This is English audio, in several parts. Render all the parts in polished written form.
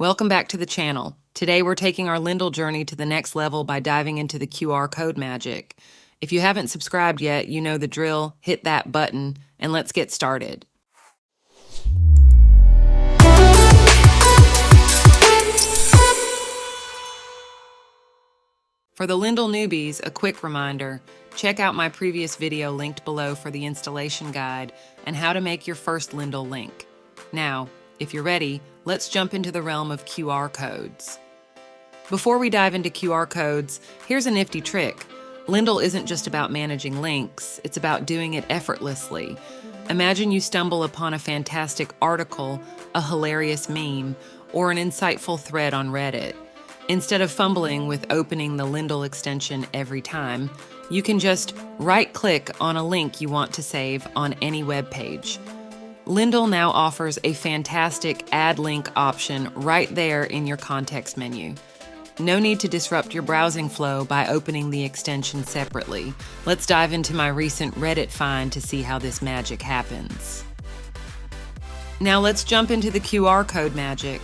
Welcome back to the channel. Today we're taking our Lindle journey to the next level by diving into the QR code magic. If you haven't subscribed yet, you know the drill. Hit that button and let's get started. For the Lindle newbies, a quick reminder, check out my previous video linked below for the installation guide and how to make your first Lindle link. Now, if you're ready, let's jump into the realm of QR codes. Before we dive into QR codes, here's a nifty trick. Lindle isn't just about managing links, it's about doing it effortlessly. Imagine you stumble upon a fantastic article, a hilarious meme, or an insightful thread on Reddit. Instead of fumbling with opening the Lindle extension every time, you can just right-click on a link you want to save on any web page. Lindle now offers a fantastic add link option right there in your context menu. No need to disrupt your browsing flow by opening the extension separately. Let's dive into my recent Reddit find to see how this magic happens. Now let's jump into the QR code magic.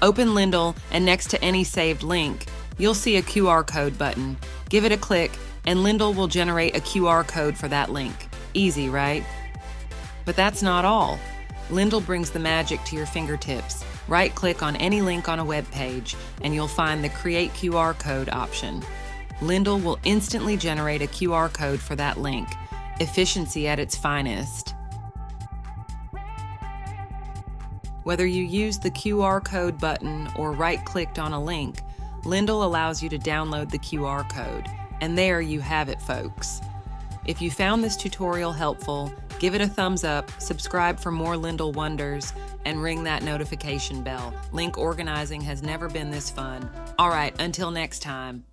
Open Lindle, and next to any saved link, you'll see a QR code button. Give it a click, and Lindle will generate a QR code for that link. Easy, right? But that's not all. Lindle brings the magic to your fingertips. Right-click on any link on a web page, and you'll find the Create QR Code option. Lindle will instantly generate a QR code for that link. Efficiency at its finest. Whether you use the QR code button or right-clicked on a link, Lindle allows you to download the QR code. And there you have it, folks. If you found this tutorial helpful, give it a thumbs up, subscribe for more Lindle wonders, and ring that notification bell. Link organizing has never been this fun. All right, until next time.